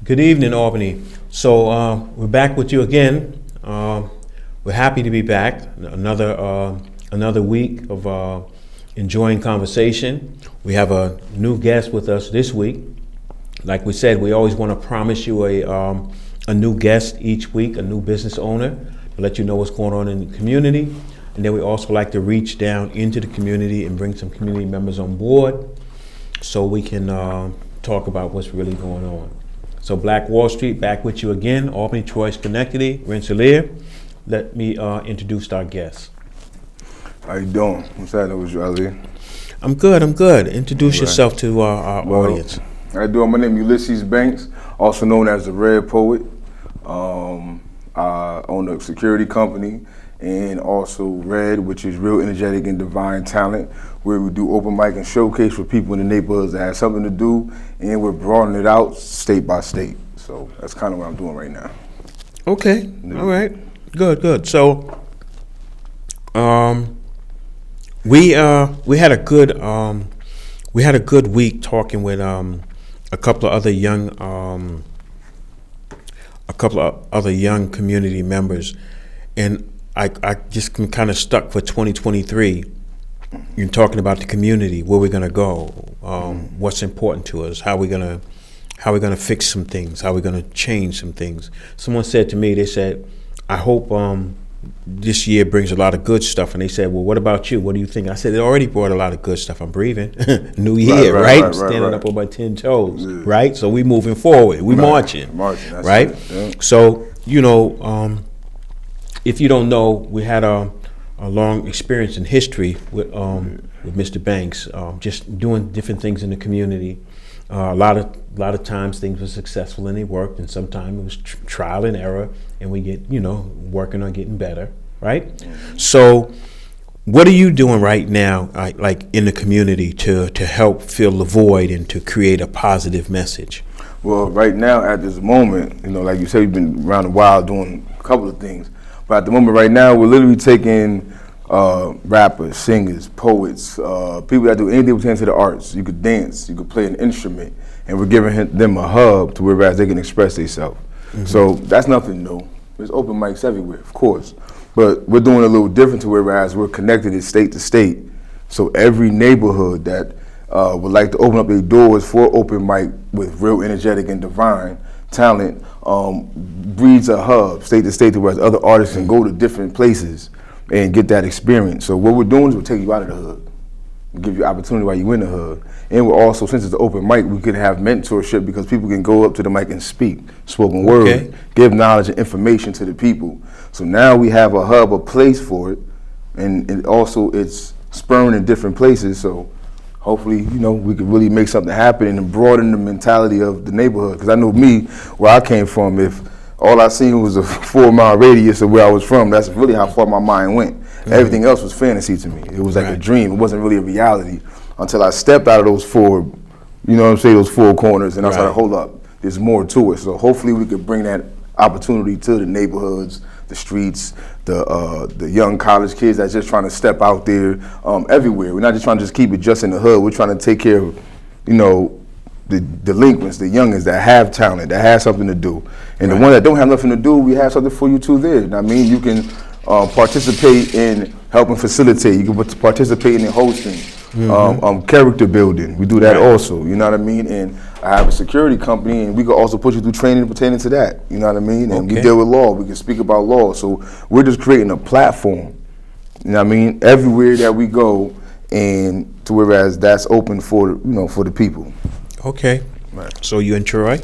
Good evening, Albany. We're back with you again. We're happy to be back. Another week of enjoying conversation. We have a new guest with us this week. Like we said, we always want to promise you a new guest each week, a new business owner, to let you know what's going on in the community. And then we also like to reach down into the community and bring some community members on board so we can talk about what's really going on. So Black Wall Street, back with you again. Albany, Troy, Schenectady, Rensselaer. Let me introduce our guest. How you doing? What's happening with you, Ali? I'm good. Introduce yourself to our audience. How you doing? My name is Ulysses Banks, also known as the Red Poet. I own a security company, and also Red, which is Real Energetic and Divine Talent, where we do open mic and showcase for people in the neighborhoods that have something to do, and we're broadening it out state by state. So that's kind of what I'm doing right now. Okay, all right, good. So, we had a good week talking with a couple of other young community members, and I just kind of stuck for 2023. You're talking about the community, where we're gonna go, what's important to us, how we're gonna fix some things, how we're gonna change some things. Someone said to me, they said, I hope this year brings a lot of good stuff. And they said, well, what about you? What do you think? I said, it already brought a lot of good stuff. I'm breathing. New year, right? Standing up on my 10 toes, right? So we moving forward. We marching, right? Yeah. So, if you don't know, we had a long experience in history with Mr. Banks, just doing different things in the community. A lot of times things were successful and they worked, and sometimes it was trial and error, and we get working on getting better, right? Mm-hmm. So, what are you doing right now, like in the community, to help fill the void and to create a positive message? Well, right now at this moment, like you said, we've been around a while doing a couple of things, but at the moment right now, we're literally taking rappers, singers, poets, people that do anything pertaining to the arts. You could dance, you could play an instrument, and we're giving them a hub to whereas they can express themselves. Mm-hmm. So that's nothing new. There's open mics everywhere, of course, but we're doing a little different to whereas we're connected state to state. So every neighborhood that would like to open up their doors for open mic with Real Energetic and Divine Talent breeds a hub state to state to where other artists can go to different places and get that experience. So what we're doing is we'll take you out of the hood, give you opportunity while you're in the hood. And we're also, since it's an open mic, we could have mentorship because people can go up to the mic and speak spoken word, give knowledge and information to the people. So now we have a hub, a place for it, and also it's spurring in different places. So hopefully, we could really make something happen and broaden the mentality of the neighborhood. Because I know me, where I came from, if all I seen was a 4-mile radius of where I was from, that's really how far my mind went. Mm-hmm. Everything else was fantasy to me. It was like a dream. It wasn't really a reality until I stepped out of those those 4 corners, and I started, hold up, there's more to it. So hopefully we could bring that opportunity to the neighborhoods, the streets, the young college kids that's just trying to step out there everywhere. We're not just trying to just keep it just in the hood. We're trying to take care of, the delinquents, the youngins that have talent, that have something to do. And the ones that don't have nothing to do, we have something for you too there. You can participate in helping facilitate. You can participate in hosting, character building. We do that also, you know what I mean? And I have a security company, and we can also put you through training pertaining to that, you know what I mean? And we deal with law. We can speak about law. So we're just creating a platform, you know what I mean, everywhere that we go, and to whereas that's open for, for the people. Okay. Right. So you in Troy?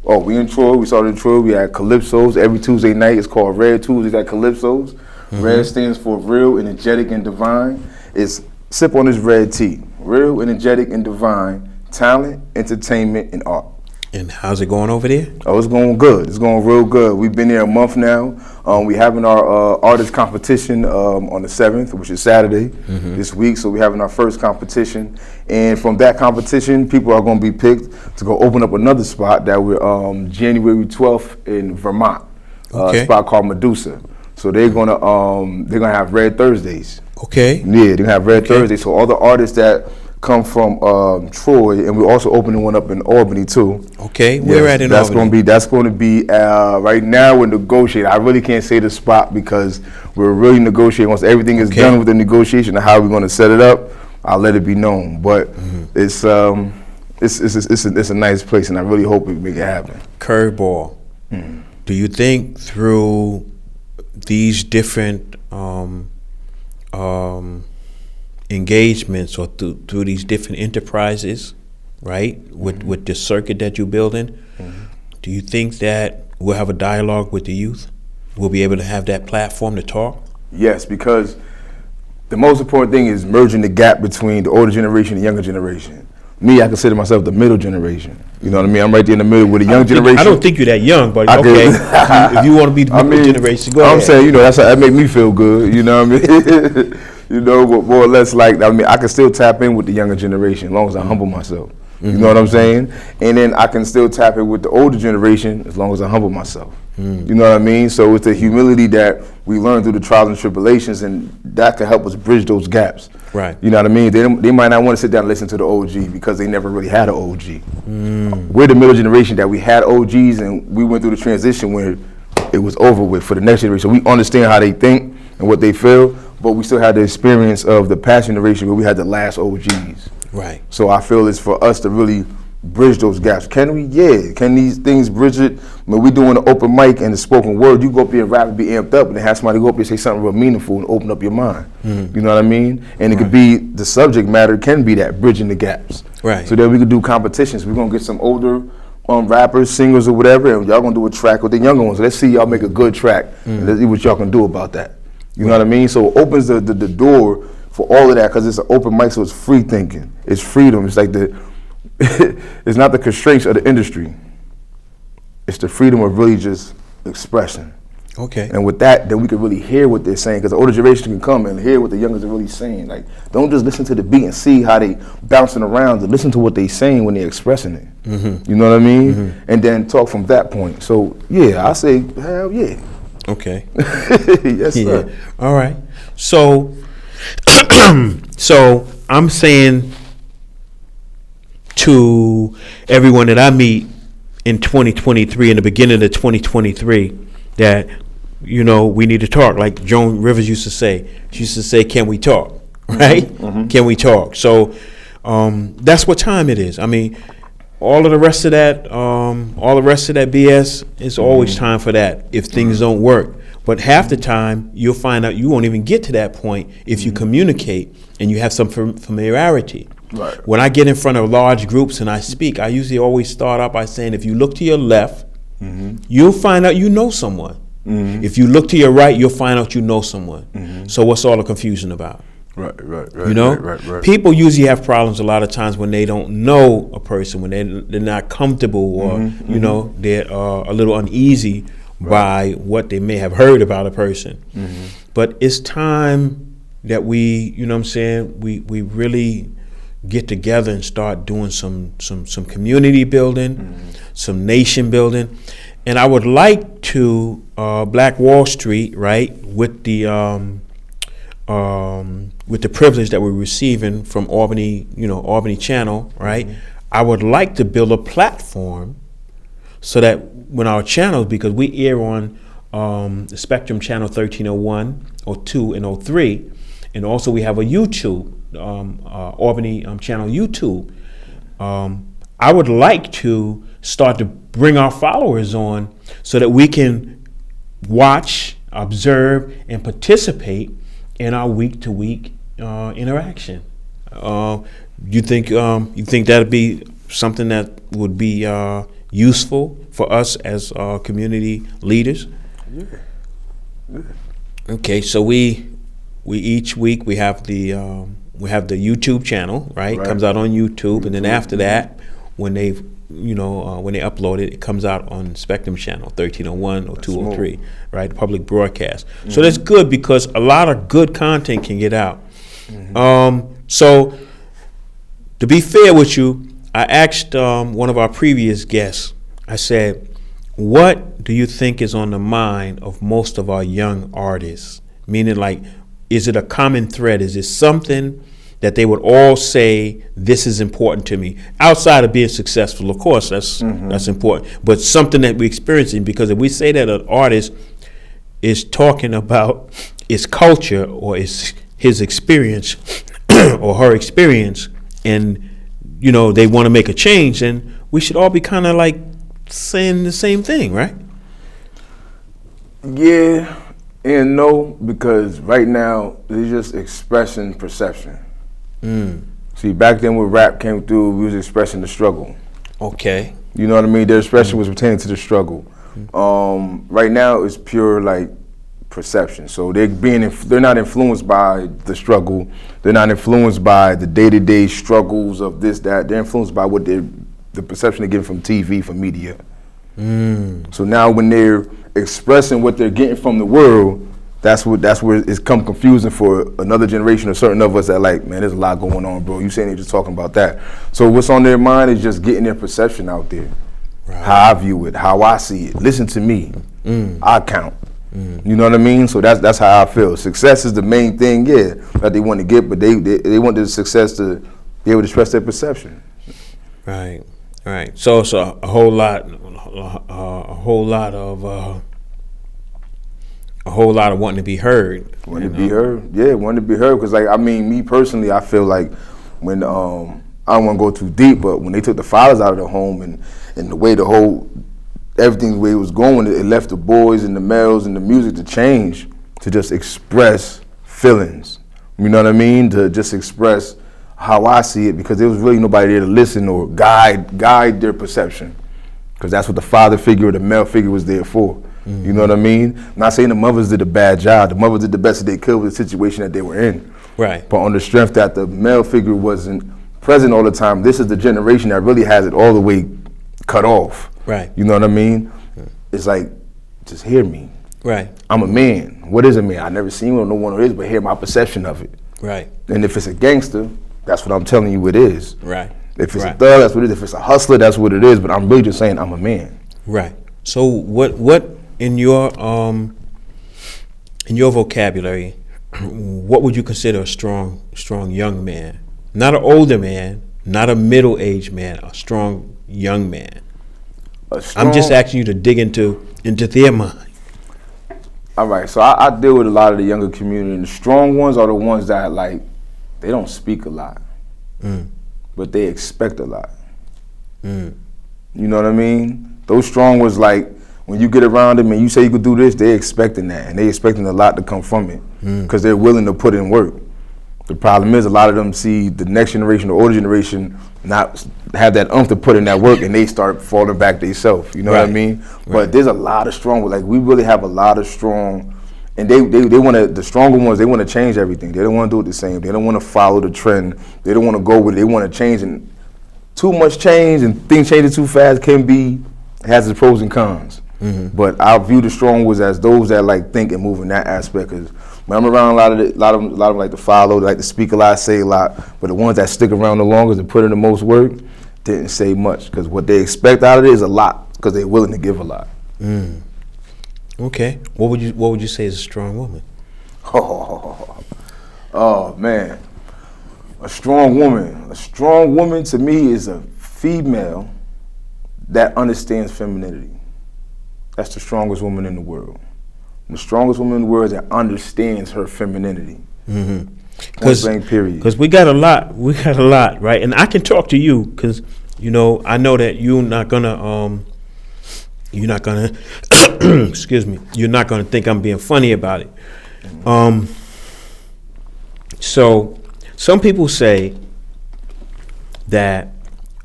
Oh, we in Troy. We started in Troy. We had Calypsos every Tuesday night. It's called Red Tuesdays at Calypsos. Mm-hmm. Red stands for Real, Energetic, and Divine. It's sip on this red tea. Real, Energetic, and Divine Talent, Entertainment, and Art. And how's it going over there? Oh, it's going good. It's going real good. We've been there a month now. We having our artist competition on the 7th, which is Saturday this week. So we're having our first competition. And from that competition, people are going to be picked to go open up another spot that we're January 12th in Vermont, a spot called Medusa. So they're gonna have Red Thursdays. Okay. Yeah, they're gonna have Red Thursdays. So all the artists that come from Troy, and we're also opening one up in Albany too. Okay, where at in that's Albany? That's going to be right now we're negotiating. I really can't say the spot because we're really negotiating. Once everything is done with the negotiation of how we're going to set it up, I'll let it be known. But it's a nice place, and I really hope we make it happen. Curveball. Do you think through these different engagements or through these different enterprises, right, with the circuit that you're building, do you think that we'll have a dialogue with the youth? We'll be able to have that platform to talk? Yes, because the most important thing is merging the gap between the older generation and the younger generation. Me, I consider myself the middle generation. You know what I mean? I'm right there in the middle with the young generation. I don't think you're that young, but okay. if you want to be the middle generation, go ahead. I'm saying, that make me feel good. You know what I mean? More or less like, I can still tap in with the younger generation as long as I humble myself. You know what I'm saying? And then I can still tap in with the older generation as long as I humble myself. You know what I mean? So it's the humility that we learn through the trials and tribulations, and that can help us bridge those gaps. Right. You know what I mean? They might not want to sit down and listen to the OG because they never really had an OG. We're the middle generation that we had OGs, and we went through the transition where it was over with for the next generation. So we understand how they think and what they feel, but we still had the experience of the past generation where we had the last OGs. Right. So I feel it's for us to really bridge those gaps. Can we? Yeah. Can these things bridge it? When we doing an open mic and the spoken word, you go up here and rap and be amped up, and then have somebody go up here and say something real meaningful and open up your mind. You know what I mean? And it could be, the subject matter can be that, bridging the gaps. Right. So then we could do competitions. We're gonna get some older rappers, singers, or whatever, and y'all gonna do a track with the younger ones. Let's see y'all make a good track, and let's see what y'all can do about that. You know what I mean? So it opens the door for all of that, because it's an open mic, so it's free thinking. It's freedom. It's like it's not the constraints of the industry. It's the freedom of really just expression. Okay. And with that, then we can really hear what they're saying, because the older generation can come and hear what the youngers are really saying. Like, don't just listen to the beat and see how they bouncing around, and listen to what they're saying when they're expressing it. You know what I mean? And then talk from that point. So yeah, I say, hell yeah. Okay. Yes, sir. Yeah. All right. So, so I'm saying to everyone that I meet in 2023, in the beginning of 2023, that, we need to talk. Like Joan Rivers used to say. She used to say, "Can we talk?" Right? Can we talk? So that's what time it is. I mean, all of the rest of that BS, it's always time for that if things don't work. But half the time, you'll find out you won't even get to that point if you communicate and you have some familiarity. Right. When I get in front of large groups and I speak, I usually always start out by saying, if you look to your left, you'll find out you know someone. If you look to your right, you'll find out you know someone. So what's all the confusion about? Right. Right. People usually have problems a lot of times when they don't know a person, when they're not comfortable, or they're a little uneasy by what they may have heard about a person. But it's time that we, we really get together and start doing some community building, some nation building. And I would like to Black Wall Street, right, with the privilege that we're receiving from Albany, Albany Channel, right? I would like to build a platform so that when our channels, because we air on the Spectrum Channel 1301, 02, and 03, and also we have a YouTube, Albany Channel YouTube. I would like to start to bring our followers on so that we can watch, observe, and participate in our week-to-week interaction. You think that'd be something that would be useful for us as community leaders? Yeah. Okay, so we each week we have the YouTube channel, right? It comes out on YouTube, and then after that, when they upload it, it comes out on Spectrum Channel 1301 or 203, right? Public broadcast. So that's good because a lot of good content can get out. So to be fair with you, I asked one of our previous guests, I said, what do you think is on the mind of most of our young artists? Meaning, like, is it a common thread? Is it something that they would all say, this is important to me. Outside of being successful, of course, that's important. But something that we're experiencing, because if we say that an artist is talking about his culture or his experience or her experience, and they want to make a change, then we should all be kind of like saying the same thing, right? Yeah and no, because right now they're just expressing perception. See, back then when rap came through, we was expressing the struggle. Okay. You know what I mean? Their expression was pertaining to the struggle. Right now it's pure like perception. So they're not influenced by the struggle. They're not influenced by the day-to-day struggles of this, that. They're influenced by what the perception they get from TV, from media. So now when they're expressing what they're getting from the world, that's where it's come confusing for another generation or certain of us that like, man, there's a lot going on, bro. You saying they're just talking about that. So what's on their mind is just getting their perception out there. Right. How I view it, how I see it. Listen to me. I count. You know what I mean? So that's how I feel. Success is the main thing, yeah, that they want to get, but they want the success to be able to express their perception. Right. So it's a whole lot of wanting to be heard. Wanting to be heard, yeah, wanting to be heard. Because like, I mean, me personally, I feel like when I don't want to go too deep, but when they took the fathers out of the home and the way everything the way it was going, it left the boys and the males and the music to change, to just express feelings. You know what I mean? To just express how I see it, because there was really nobody there to listen or guide their perception, because that's what the father figure or the male figure was there for. You know what I mean? I'm not saying the mothers did a bad job. The mothers did the best that they could with the situation that they were in. Right. But on the strength that the male figure wasn't present all the time, this is the generation that really has it all the way cut off. Right. You know what I mean? It's like, just hear me. Right. I'm a man. What is a man? I never seen one, no one is, but hear my perception of it. Right. And if it's a gangster, that's what I'm telling you it is. Right. If it's a thug, that's what it is. If it's a hustler, that's what it is. But I'm really just saying I'm a man. Right. So what in your vocabulary, what would you consider a strong young man? Not an older man, not a middle-aged man, a strong young man. I'm just asking you to dig into their mind. All right, so I deal with a lot of the younger community, and the strong ones are the ones that like, they don't speak a lot, but they expect a lot. You know what I mean? Those strong ones, like, when you get around them and you say you could do this, they're expecting that, and they're expecting a lot to come from it, because they're willing to put in work. The problem is a lot of them see the next generation, the older generation, not have that oomph to put in that work, and they start falling back themselves. You know what I mean? Right. But there's a lot of strong, like we really have a lot of strong, and they want to, the stronger ones, they want to change everything. They don't want to do it the same. They don't want to follow the trend. They don't want to go with it. They want to change, and too much change and things changing too fast has its pros and cons. But I view the strong ones as those that like think and move in that aspect. Cause when I'm around a lot of them like to follow, they like to speak a lot, say a lot. But the ones that stick around the longest and put in the most work didn't say much, because what they expect out of it is a lot, because they're willing to give a lot. Okay, what would you say is a strong woman? Oh man, a strong woman to me is a female that understands femininity. That's the strongest woman in the world. The strongest woman in the world is that understands her femininity. Because we got a lot, right? And I can talk to you because, I know that you're not gonna, excuse me, you're not gonna think I'm being funny about it. So some people say that,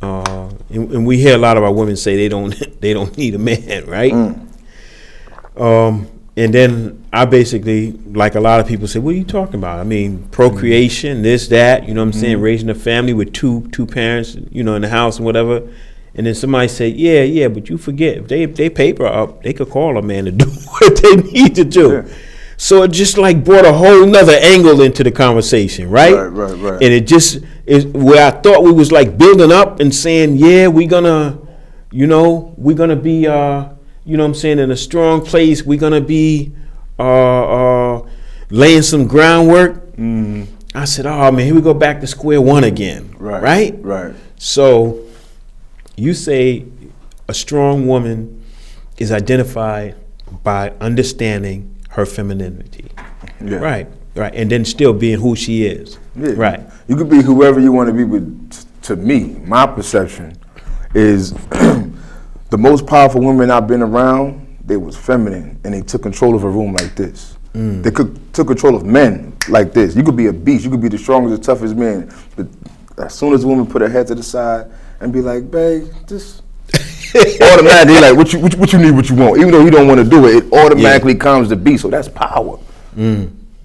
and we hear a lot of our women say they don't need a man, right? And then I basically, like a lot of people say, what are you talking about? I mean, procreation, this, that, you know what I'm saying, raising a family with two parents, in the house and whatever. And then somebody say, yeah, but you forget, if they paper up, they could call a man to do what they need to do. Yeah. So it just like brought a whole nother angle into the conversation, right? Right. And it just is where I thought we was like building up and saying, yeah, we're gonna be, in a strong place. We're gonna be laying some groundwork. I said, oh man, here we go back to square one again. Right? Right. So you say a strong woman is identified by understanding her femininity. Yeah. Right. And then still being who she is. Yeah. Right. You could be whoever you want to be, but to me, my perception is the most powerful women I've been around, they was feminine and they took control of a room like this. They took control of men like this. You could be a beast, you could be the strongest, the toughest man, but as soon as a woman put her head to the side and be like, babe, just automatically like, what you need, what you want. Even though he don't want to do it, it automatically calms the beast. So that's power.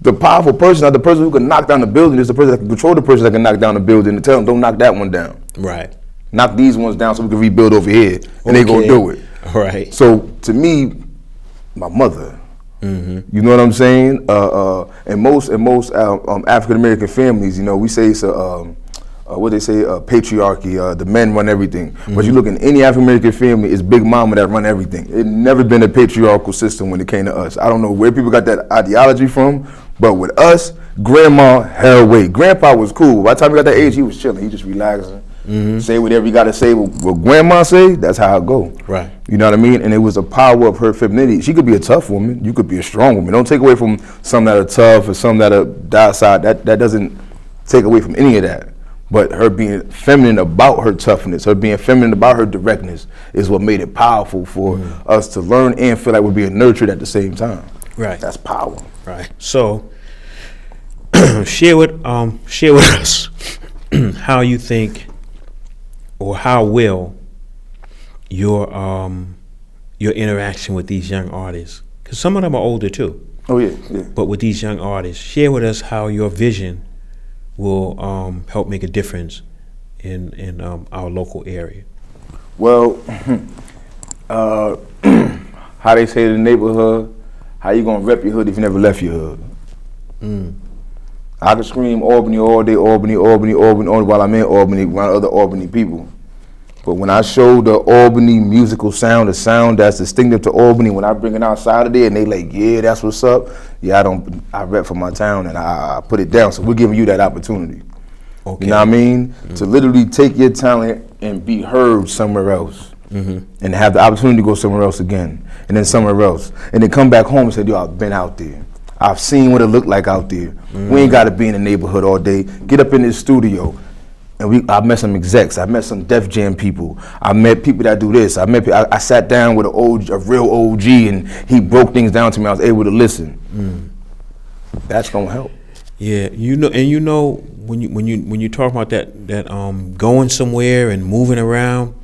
The powerful person, not the person who can knock down the building, is the person that can control the person that can knock down the building and tell them, don't knock that one down. Right. Knock these ones down so we can rebuild over here, and they gonna do it. Right. So to me, my mother, you know what I'm saying? And most African American families, you know, we say it's what they say, patriarchy. The men run everything. But you look in any African American family, it's Big Mama that run everything. It never been a patriarchal system when it came to us. I don't know where people got that ideology from, but with us, Grandma held weight. Grandpa was cool. By the time he got that age, he was chilling. He just relaxing. Say whatever you got to say. What Grandma say, that's how it go. Right. You know what I mean? And it was the power of her femininity. She could be a tough woman. You could be a strong woman. Don't take away from some that are tough or some that are docile. That doesn't take away from any of that. But her being feminine about her toughness, her being feminine about her directness is what made it powerful for us to learn and feel like we're being nurtured at the same time. Right. That's power. Right. So share with us how you think, or how will your interaction with these young artists, because some of them are older too. Oh yeah. But with these young artists, share with us how your vision will help make a difference in our local area. Well, how they say in the neighborhood, how you gonna rep your hood if you never left your hood? I could scream Albany all day, Albany, while I'm in Albany around other Albany people. But when I show the Albany musical sound, a sound that's distinctive to Albany, when I bring it outside of there and they like, yeah, that's what's up. Yeah, I rep for my town and I put it down. So we're giving you that opportunity. Okay. You know what I mean? To literally take your talent and be heard somewhere else. And have the opportunity to go somewhere else again. And then somewhere else. And then come back home and say, yo, I've been out there. I've seen what it looked like out there. We ain't gotta be in the neighborhood all day. Get up in this studio. And I met some execs. I met some Def Jam people. I met people that do this. I sat down with a real OG, and he broke things down to me. I was able to listen. That's gonna help. Yeah, you know, when you talk about that going somewhere and moving around,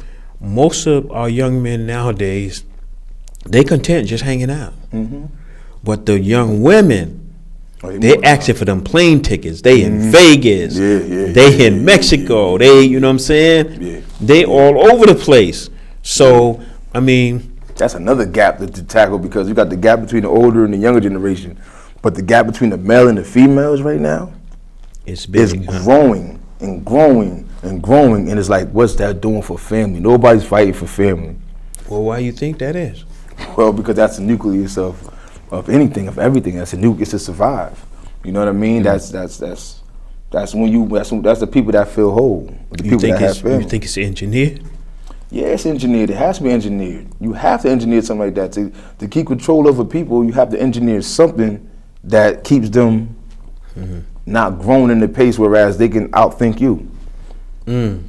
most of our young men nowadays, they content just hanging out. But the young women, they asking for them plane tickets. They in Vegas. They in Mexico. They, you know what I'm saying? They all over the place. So, I mean, that's another gap to tackle, because you got the gap between the older and the younger generation. But the gap between the male and the females right now is growing and growing and growing. And it's like, what's that doing for family? Nobody's fighting for family. Well, why you think that is? Well, because that's the nucleus of anything, of everything. That's the nucleus to survive. You know what I mean? That's the people that feel whole. The people that have family. You think it's engineered? Yeah, it's engineered. It has to be engineered. You have to engineer something like that. To keep control over people, you have to engineer something that keeps them not growing in the pace, whereas they can outthink you. You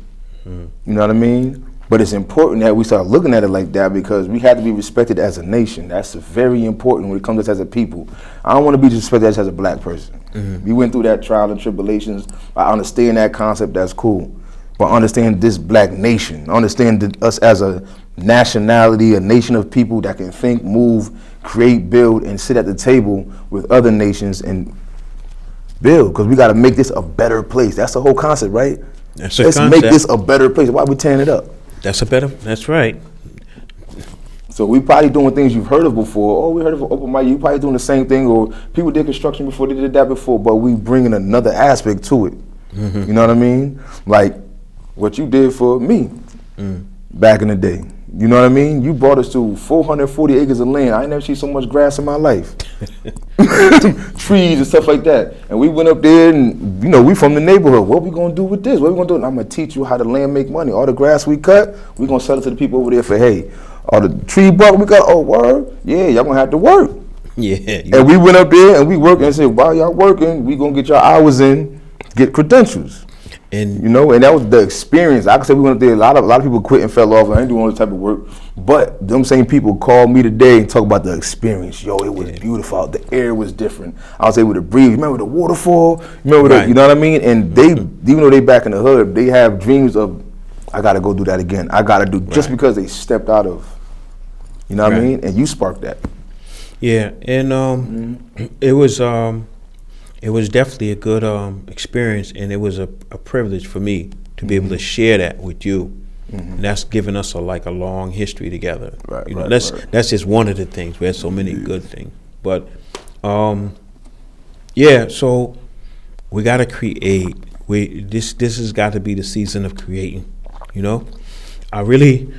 know what I mean? But it's important that we start looking at it like that, because we have to be respected as a nation. That's very important when it comes to us as a people. I don't want to be disrespected as a black person. We went through that trial and tribulations. I understand that concept, that's cool. But understand this black nation. Understand us as a nationality, a nation of people that can think, move, create, build, and sit at the table with other nations and build. Because we got to make this a better place. That's the whole concept, right? Let's make this a better place. Why are we tearing it up? That's right. So we probably doing things you've heard of before. Oh, we heard of open mic. You probably doing the same thing, or people did construction before, they did that before, but we bringing another aspect to it. You know what I mean? Like what you did for me back in the day. You know what I mean? You brought us to 440 acres of land. I ain't never seen so much grass in my life. Trees and stuff like that. And we went up there and, you know, we from the neighborhood. What we gonna do with this? What we gonna do? And I'm gonna teach you how the land make money. All the grass we cut, we gonna sell it to the people over there for, hey, all the tree bark we got, oh, word? Yeah, y'all gonna have to work. Yeah. And we went up there and we worked and said, while y'all working, we gonna get your hours in, get credentials. And you know, and that was the experience. I could say we went up there. A lot of people quit and fell off. I ain't doing all this type of work. But them same people called me today and talk about the experience. Yo, it was beautiful. The air was different. I was able to breathe. Remember the waterfall? Remember the, you know what I mean? And they, even though they back in the hood, they have dreams of, I gotta go do that again. I gotta do just because they stepped out of, you know what I mean? And you sparked that. Yeah, and it was definitely a good experience, and it was a privilege for me to be able to share that with you. And that's given us a long history together. Right, you know, right, that's just one of the things. We had so many good things, but yeah. So we got to create. This has got to be the season of creating. You know, I really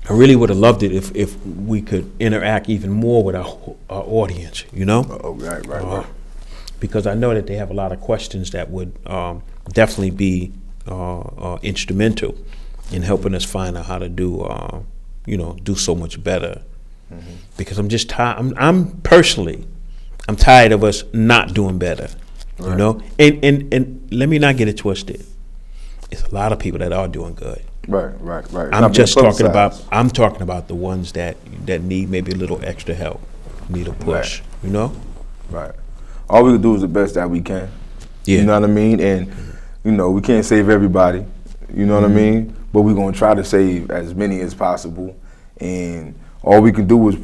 would have loved it if we could interact even more with our audience. You know. Oh, right. Because I know that they have a lot of questions that would definitely be instrumental in helping us find out how to do, do so much better. Because I'm just tired. I'm tired of us not doing better. Right. You know, and let me not get it twisted. It's a lot of people that are doing good. Right. I'm talking about the ones that need maybe a little extra help, need a push. Right. You know. Right. All we can do is the best that we can. Yeah. You know what I mean? And, you know, we can't save everybody. You know what I mean? But we're going to try to save as many as possible. And all we can do is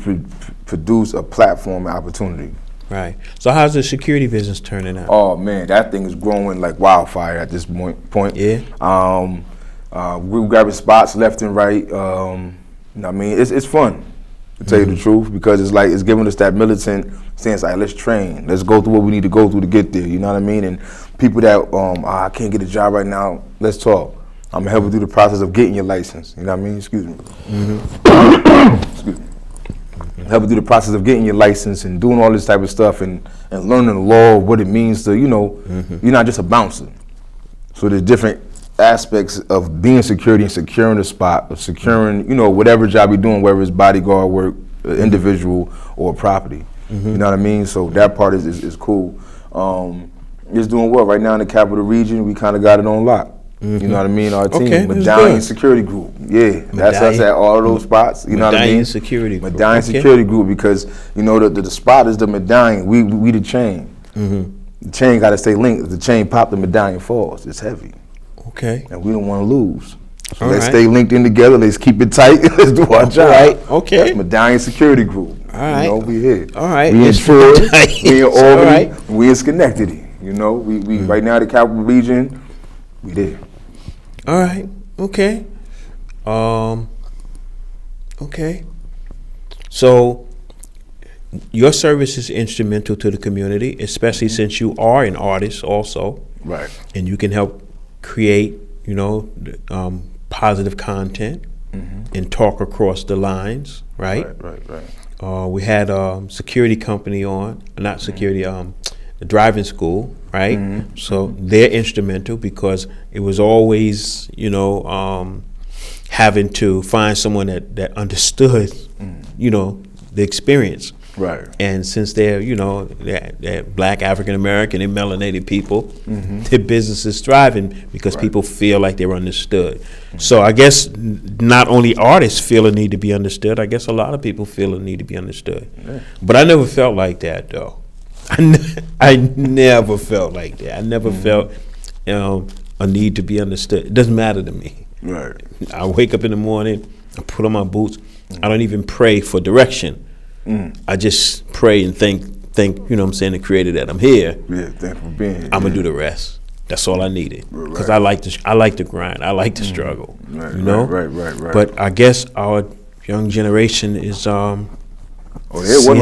produce a platform and opportunity. Right. So how's the security business turning out? Oh, man, that thing is growing like wildfire at this point. Yeah. We're grabbing spots left and right. You know what I mean? It's fun, to tell you the truth, because it's giving us that militant sense, like, let's train. Let's go through what we need to go through to get there, you know what I mean? And people that, I can't get a job right now, let's talk. I'm gonna help you through the process of getting your license, you know what I mean? Excuse me. Excuse me. Help you through the process of getting your license and doing all this type of stuff and learning the law, what it means to, you know, you're not just a bouncer. So there's different aspects of being security and securing the spot, of securing, you know, whatever job you're doing, whether it's bodyguard work, individual, or property. You know what I mean? So that part is cool. It's doing well. Right now in the capital region, we kind of got it on lock. You know what I mean? Our team, Medallion Security Group. Yeah, that's us at all those spots. You know what I mean? Medallion Security Group, because, you know, the spot is the medallion. We the chain. The chain got to stay linked. If the chain pop, the medallion falls. It's heavy. Okay. And we don't want to lose. So let's stay linked in together. Let's keep it tight. Let's do our job. Right. Okay. That's Medallion Security Group. All right. You know, we here. All right. We in Troy. We in Albany. We in Schenectady. You know, we right now the capital region. We there. All right. Okay. Okay. So your service is instrumental to the community, especially since you are an artist also. Right. And you can help create, you know, positive content and talk across the lines, right? Right. We had a security company on, not security, the driving school, right? So they're instrumental because it was always, you know, having to find someone that understood, you know, the experience. Right. And since they're, you know, they're Black, African American, and melanated people, their business is thriving because people feel like they're understood. So I guess not only artists feel a need to be understood, I guess a lot of people feel a need to be understood. Yeah. But I never felt like that, though. I never felt like that. I never felt a need to be understood. It doesn't matter to me. Right. I wake up in the morning, I put on my boots. I don't even pray for direction. I just pray and thank, you know what I'm saying, the creator that I'm here. Yeah, thank for being here. I'm gonna do the rest. That's all I needed. Because I like to grind. I like to struggle. Right, you know? Right. But I guess our young generation is seeing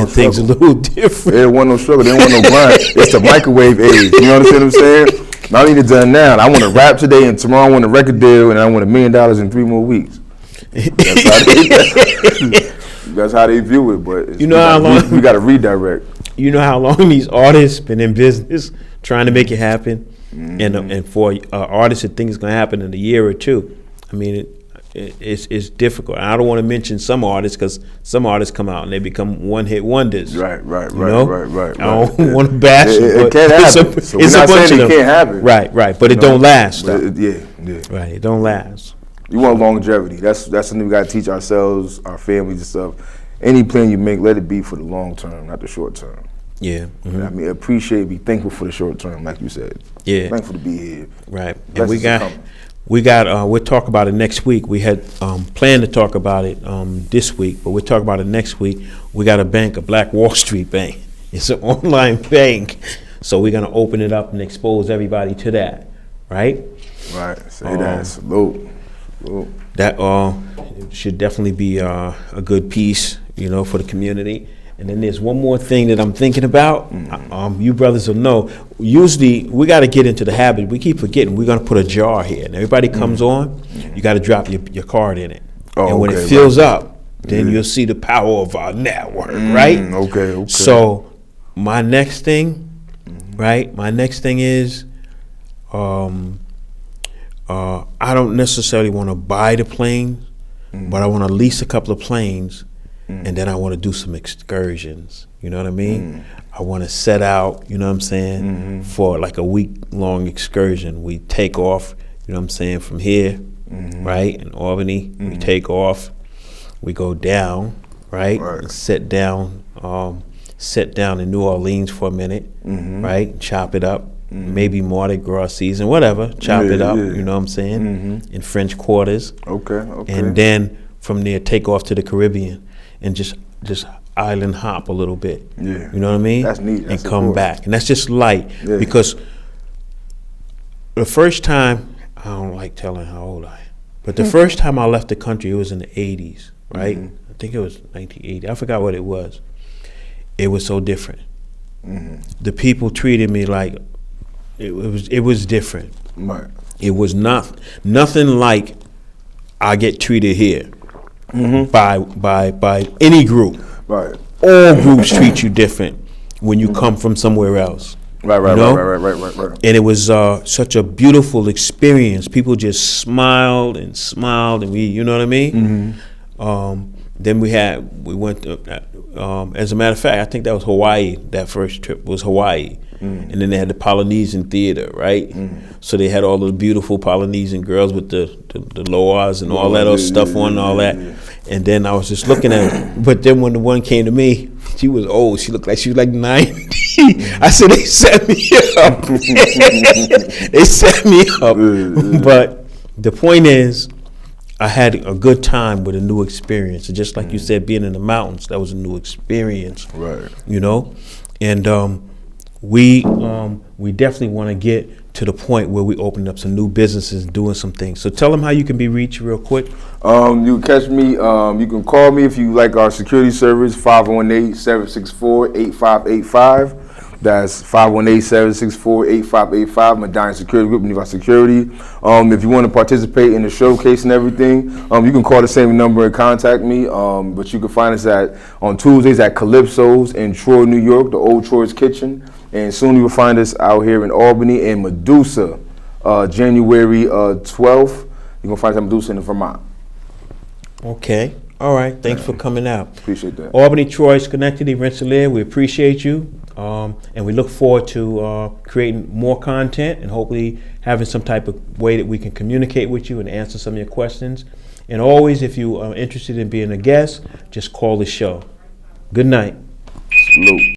things a little different. There wasn't no struggle. There wasn't no grind. It's the microwave age. You know what I'm saying? I need it done now. I want to rap today, and tomorrow I want a record deal, and I want $1 million in 3 more weeks. That's how they view it. But You know how long we got to redirect. You know how long these artists been in business trying to make it happen, and for artists that think it's going to happen in a year or two. I mean, it's difficult. I don't want to mention some artists because some artists come out and they become one-hit wonders. Right. I don't want to bash it. It can't happen. So we're not saying it can't happen. Right. But it don't last. Yeah. Right. It don't last. You want longevity. That's something we got to teach ourselves, our families and stuff. Any plan you make, let it be for the long term, not the short term. Yeah. Mm-hmm. I mean, appreciate, be thankful for the short term, like you said. Yeah. Thankful to be here. Right. And Blessings we'll talk about it next week. We had planned to talk about it this week, but we'll talk about it next week. We got a bank, a Black Wall Street bank. It's an online bank. So we're going to open it up and expose everybody to that. Right? Right. Say that. Salute. That should definitely be a good piece, for the community. And then there's one more thing that I'm thinking about. You brothers will know. Usually, we got to get into the habit. We keep forgetting. We're going to put a jar here. And everybody comes on, you got to drop your card in it. And when it fills up, then you'll see the power of our network, right? Okay. So my next thing, right? My next thing is, I don't necessarily want to buy the planes, but I want to lease a couple of planes. And then I want to do some excursions, you know what I mean? I want to set out, you know what I'm saying, for like a week-long excursion. We take off, you know what I'm saying, from here, right, in Albany. We take off, we go down, right, and sit down in New Orleans for a minute, right, chop it up. Maybe Mardi Gras season, whatever, chop it up, you know what I'm saying, in French Quarters. Okay. And then from there, take off to the Caribbean. And just island hop a little bit. Yeah. You know what I mean? That's neat. And come back. And that's just light. Yeah. Because the first time, I don't like telling how old I am, but the first time I left the country, it was in the 80s, right? I think it was 1980. I forgot what it was. It was so different. The people treated me like it was different. Right. It was nothing like I get treated here. By any group. Right. All groups treat you different when you come from somewhere else. Right. And it was such a beautiful experience. People just smiled, and we, you know what I mean? Then we went to, as a matter of fact, I think that was Hawaii. That first trip was Hawaii. And then they had the Polynesian theater, right? So they had all the beautiful Polynesian girls with the loas and all that other stuff on and all that. And then I was just looking at it. But then when the one came to me, she was old. She looked like she was like 90. I said, they set me up. They set me up. But the point is, I had a good time with a new experience. And just like you said, being in the mountains, that was a new experience. Right. And we definitely want to get to the point where we open up some new businesses and doing some things. So tell them how you can be reached real quick. You can catch me, you can call me if you like our security service, 518-764-8585. That's 518-764-8585. Medallion Security Group, Levi Security. If you want to participate in the showcase and everything, you can call the same number and contact me. But you can find us on Tuesdays at Calypso's in Troy, New York, the old Troy's Kitchen. And soon you will find us out here in Albany and Medusa, January 12th. You can find us at Medusa in Vermont. Okay. All right. Thanks for coming out. Appreciate that. Albany, Troy, Schenectady, Rensselaer, we appreciate you. And we look forward to creating more content and hopefully having some type of way that we can communicate with you and answer some of your questions. And always, if you are interested in being a guest, just call the show. Good night. Salute.